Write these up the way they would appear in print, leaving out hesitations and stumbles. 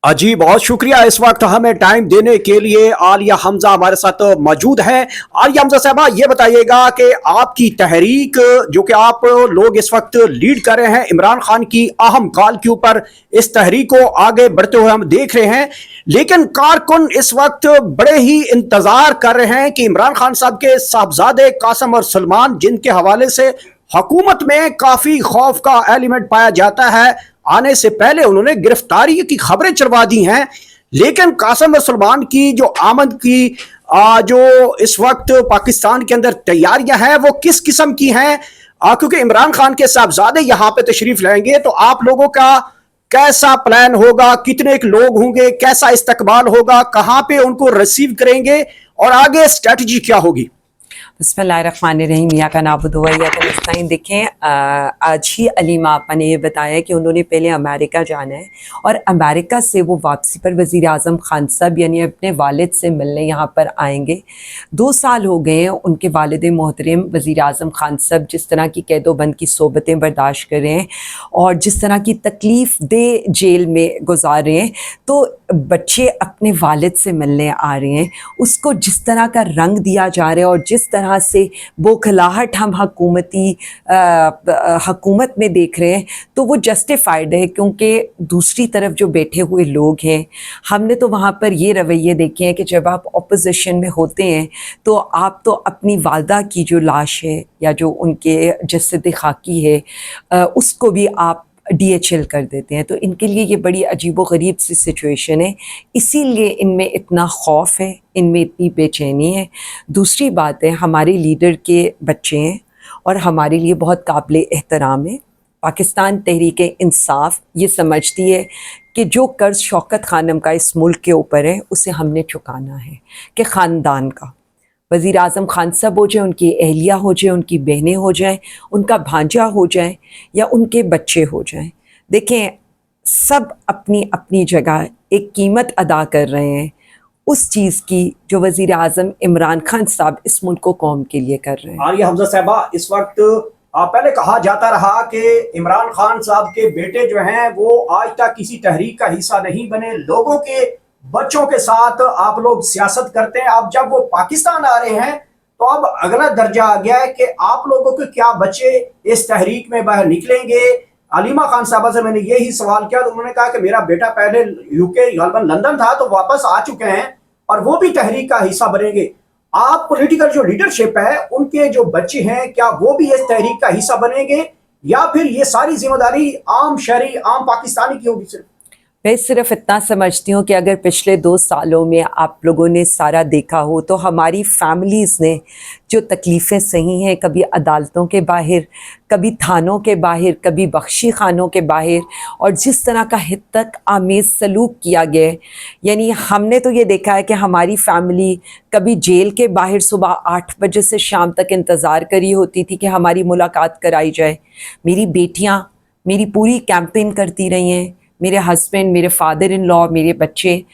जी बहुत शुक्रिया इस वक्त हमें टाइम देने के लिए। आलिया हमजा हमारे साथ मौजूद हैं। आलिया हमजा साहबा, ये बताइएगा कि आपकी तहरीक जो कि आप लोग इस वक्त लीड कर रहे हैं इमरान खान की अहम कॉल के ऊपर, इस तहरीक को आगे बढ़ते हुए हम देख रहे हैं, लेकिन कारकुन इस वक्त बड़े ही इंतजार कर रहे हैं कि इमरान खान साहब के साहबजादे कासिम और सलमान, जिनके हवाले से हुकूमत में काफी खौफ का एलिमेंट पाया जाता है, आने से पहले उन्होंने गिरफ्तारी की खबरें चलवा दी हैं। लेकिन कासिम और सलमान की जो आमद की जो इस वक्त पाकिस्तान के अंदर तैयारियां हैं वो किस किस्म की हैं? क्योंकि इमरान खान के साहबजादे यहाँ पे तशरीफ लाएंगे, तो आप लोगों का कैसा प्लान होगा, कितने लोग होंगे, कैसा इस्तकबाल होगा, कहाँ पे उनको रिसीव करेंगे और आगे स्ट्रेटजी क्या होगी? बिस्मिल्लाहिर्रहमानिर्रहीम, या का नाबुदु व इय्याका नस्तईन। देखें, आज ही अलीमा आपा ने ये बताया कि उन्होंने पहले अमेरिका जाना है और अमेरिका से वो वापसी पर वज़ीर आज़म खान साहब यानी अपने वालिद से मिलने यहाँ पर आएंगे। 2 साल हो गए हैं उनके वालिद मोहतरम वज़ीर आज़म खान साहब जिस तरह की कैदोबंद की सोबतें बर्दाश्त कर रहे हैं और जिस तरह की तकलीफ़ दे जेल में गुजार रहे हैं, तो बच्चे अपने वालिद से मिलने आ रहे हैं। उसको जिस तरह का रंग दिया जा रहा है और जिस तरह से बौखलाहट हम हुकूमत में देख रहे हैं, तो वो जस्टिफाइड है, क्योंकि दूसरी तरफ जो बैठे हुए लोग हैं, हमने तो वहाँ पर ये रवैये देखे हैं कि जब आप अपोजिशन में होते हैं तो आप तो अपनी वालदा की जो लाश है या जो उनके जस्द खाकी है उसको भी आप DHL कर देते हैं। तो इनके लिए ये बड़ी अजीब व गरीब सी सिचुएशन है, इसीलिए इनमें इतना खौफ है, इनमें इतनी बेचैनी है। दूसरी बात है, हमारे लीडर के बच्चे हैं और हमारे लिए बहुत काबिल एहतराम है। पाकिस्तान तहरीक इंसाफ ये समझती है कि जो कर्ज शौकत खानम का इस मुल्क के ऊपर है उसे हमने चुकाना है, कि ख़ानदान का वज़ीर आज़म खान साहब हो जाए, उनकी अहलिया हो जाए, उनकी बहनें हो जाएं, उनका भांजा हो जाए या उनके बच्चे हो जाएं। देखें, सब अपनी अपनी जगह एक कीमत अदा कर रहे हैं उस चीज़ की जो वज़ीर आज़म इमरान खान साहब इस मुल्क को कौम के लिए कर रहे हैं। आलिया हमजा साहबा, इस वक्त पहले कहा जाता रहा कि इमरान खान साहब के बेटे जो हैं वो आज तक किसी तहरीक का हिस्सा नहीं बने, लोगों के बच्चों के साथ आप लोग सियासत करते हैं। अब जब वो पाकिस्तान आ रहे हैं तो अब अगला दर्जा आ गया है कि आप लोगों के क्या बच्चे इस तहरीक में बाहर निकलेंगे? अलीमा खान साहबा से मैंने यही सवाल किया तो उन्होंने कहा कि मेरा बेटा पहले यूके गलबन लंदन था तो वापस आ चुके हैं और वो भी तहरीक का हिस्सा बनेंगे। आप पॉलिटिकल जो लीडरशिप है, उनके जो बच्चे हैं, क्या वो भी इस तहरीक का हिस्सा बनेंगे या फिर ये सारी जिम्मेदारी आम शहरी आम पाकिस्तानी की होगी? सिर्फ मैं सिर्फ इतना समझती हूँ कि अगर पिछले 2 सालों में आप लोगों ने सारा देखा हो तो हमारी फैमिलीज़ ने जो तकलीफ़ें सही हैं, कभी अदालतों के बाहर, कभी थानों के बाहर, कभी बख्शी खानों के बाहर, और जिस तरह का हिद्दत आमेज़ सलूक किया गया, यानी हमने तो ये देखा है कि हमारी फैमिली कभी जेल के बाहर सुबह 8 बजे से शाम तक इंतज़ार करी होती थी कि हमारी मुलाकात कराई जाए। मेरी बेटियाँ मेरी पूरी कैंपेन करती रही हैं, मेरे हस्बैंड, मेरे फादर इन लॉ, मेरे बच्चे,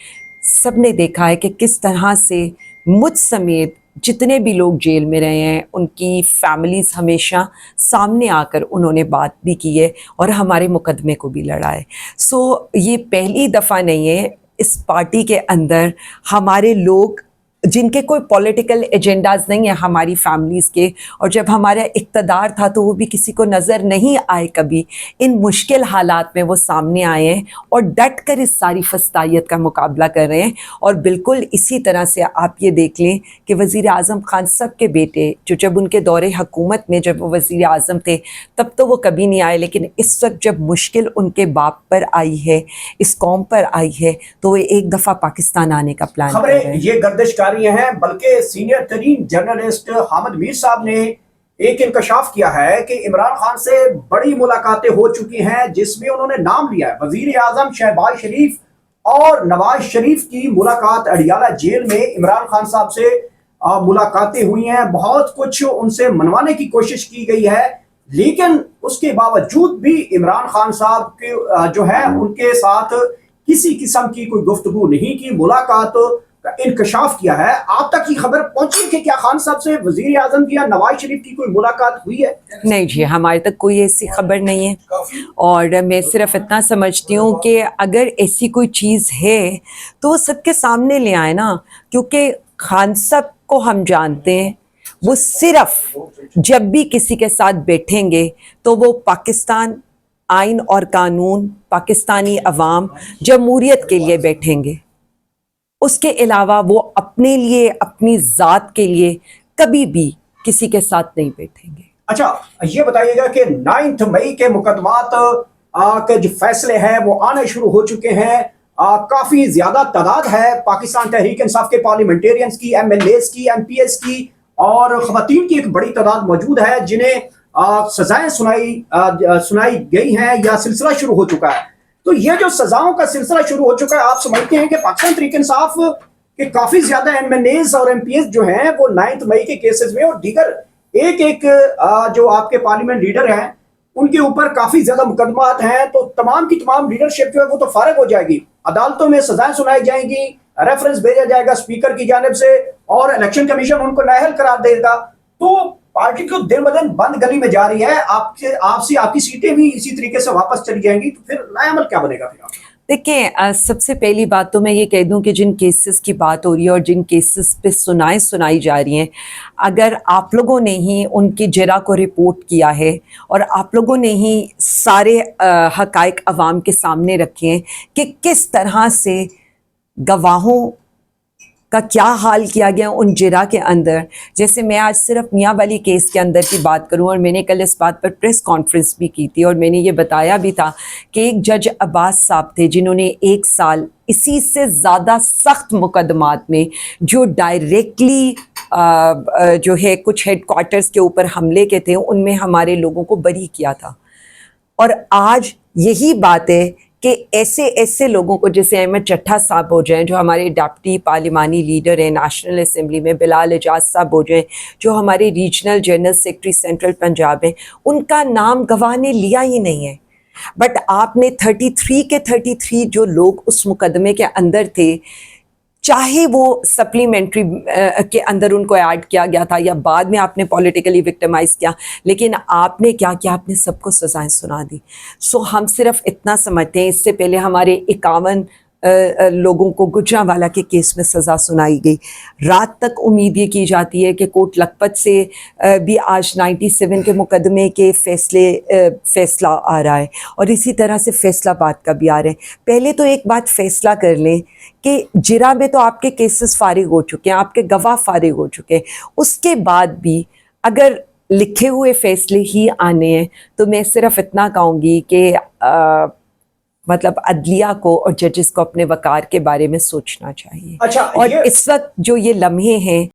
सब ने देखा है कि किस तरह से मुझ समेत जितने भी लोग जेल में रहे हैं उनकी फैमिलीज़ हमेशा सामने आकर उन्होंने बात भी की है और हमारे मुकदमे को भी लड़ा है। सो ये पहली दफ़ा नहीं है इस पार्टी के अंदर हमारे लोग जिनके कोई पॉलिटिकल एजेंडाज नहीं है हमारी फैमिलीज़ के, और जब हमारा इक़्तिदार था तो वो भी किसी को नज़र नहीं आए कभी, इन मुश्किल हालात में वो सामने आए हैं और डट कर इस सारी फस्तायत का मुकाबला कर रहे हैं। और बिल्कुल इसी तरह से आप ये देख लें कि वज़ीर आज़म खान साहब के बेटे जो जब उनके दौरे हुकूमत में जब वो वज़ीर आज़म थे तब तो वो कभी नहीं आए, लेकिन इस वक्त जब मुश्किल उनके बाप पर आई है, इस कौम पर आई है, तो वो एक दफ़ा पाकिस्तान आने का प्लान कर रहे हैं। ये गर्दिश हैं, बल्कि सीनियर तरीन जर्नलिस्ट हामिद मीर साहब ने एक इंकशाफ किया है कि इमरान खान से बड़ी मुलाकातें हो चुकी हैं जिसमें उन्होंने नाम लिया है वजीर आजम शहबाज शरीफ और नवाज शरीफ की मुलाकात अडियाला जेल में इमरान खान साहब से मुलाकातें हुई हैं, बहुत कुछ उनसे मनवाने की कोशिश की गई है, लेकिन उसके बावजूद भी इमरान खान साहब के जो है उनके साथ किसी किस्म की कोई गुफ्तगू नहीं की, मुलाकात का इंकशाफ किया है, आप तक ये खबर पहुंची कि क्या खान साहब से वजीर आजम की या नवाज शरीफ की कोई मुलाकात हुई है? नहीं जी, हमारे तक कोई ऐसी खबर नहीं है। और मैं सिर्फ इतना समझती हूँ कि अगर ऐसी कोई चीज़ है तो वो सबके सामने ले आए ना, क्योंकि खान साहब को हम जानते हैं, वो सिर्फ जब भी किसी के साथ बैठेंगे तो वो पाकिस्तान, आइन और कानून, पाकिस्तानी अवाम, जमहूरियत के लिए बैठेंगे। उसके अलावा वो अपने लिए, अपनी ज़ात के लिए कभी भी किसी के साथ नहीं बैठेंगे। अच्छा, ये बताइएगा कि 9 मई के मुकदमात के जो फैसले हैं वो आने शुरू हो चुके हैं। काफी ज्यादा तादाद है पाकिस्तान तहरीक इंसाफ के पार्लियामेंटेरियंस की, एमएलएस की, एमपीएस की और खवातीन की एक बड़ी तादाद मौजूद है जिन्हें सजाएं सुनाई गई हैं या सिलसिला शुरू हो चुका है। तो ये जो सजाओं का सिलसिला शुरू हो चुका है, आप समझते हैं कि पाकिस्तान तहरीक इंसाफ के काफी ज्यादा एमएनएस और एमपीएस जो हैं वो 9 मई के केसेस में और दीगर एक एक जो आपके पार्लियामेंट लीडर हैं उनके ऊपर काफी ज्यादा मुकदमात हैं, तो तमाम की तमाम लीडरशिप जो है वो तो फारिग हो जाएगी, अदालतों में सजाएं सुनाई जाएंगी, रेफरेंस भेजा जाएगा स्पीकर की जानिब से और इलेक्शन कमीशन उनको नाअहल करार देगा। तो पार्टी को दिन ब दिन बंद गली में जा रही है, आपकी सीटें भी इसी तरीके से वापस चली जाएंगी, तो फिर लाएअमल क्या बनेगा फिर? देखिए, सबसे पहली बात तो मैं ये कह दूं कि जिन केसेस की बात हो रही है और जिन केसेस पे सुनाई जा रही हैं, अगर आप लोगों ने ही उनकी जरा को रिपोर्ट किया है और आप लोगों ने ही सारे हकाइक अवाम के सामने रखे हैं कि किस तरह से गवाहों का क्या हाल किया गया उन जिरा के अंदर। जैसे मैं आज सिर्फ मियाँ वाली केस के अंदर की बात करूं, और मैंने कल इस बात पर प्रेस कॉन्फ्रेंस भी की थी और मैंने ये बताया भी था कि एक जज अब्बास साहब थे जिन्होंने 1 साल इसी से ज़्यादा सख्त मुकदमात में जो डायरेक्टली जो है कुछ हेडक्वार्टर्स के ऊपर हमले के थे उनमें हमारे लोगों को बरी किया था। और आज यही बात है कि ऐसे लोगों को, जैसे अहमद चट्ठा साहब हो जाएं जो हमारे डिप्टी पार्लिमानी लीडर हैं नेशनल असेंबली में, बिलाल एजाज साहब हो जाएं जो हमारे regional general secretary central Punjab हैं, उनका नाम गवाह ने लिया ही नहीं है। बट आपने 33 के 33 जो लोग उस मुकदमे के अंदर थे, चाहे वो सप्लीमेंट्री के अंदर उनको ऐड किया गया था या बाद में आपने पॉलिटिकली विक्टिमाइज किया, लेकिन आपने क्या किया, आपने सबको सजाएं सुना दी। सो हम सिर्फ इतना समझते हैं, इससे पहले हमारे 51 लोगों को गुजरांवाला के केस में सज़ा सुनाई गई। रात तक उम्मीद ये की जाती है कि कोट लखपत से भी आज 97 के मुकदमे के फैसला आ रहा है और इसी तरह से फैसलाबाद का भी आ रहा है। पहले तो एक बात फैसला कर लें कि जिरा में तो आपके केसेस फारिग हो चुके हैं, आपके गवाह फारिग हो चुके हैं, उसके बाद भी अगर लिखे हुए फैसले ही आने हैं तो मैं सिर्फ इतना कहूँगी कि मतलब अदलिया को और जजेस को अपने वकार के बारे में सोचना चाहिए। अच्छा, और इस वक्त जो ये लम्हे हैं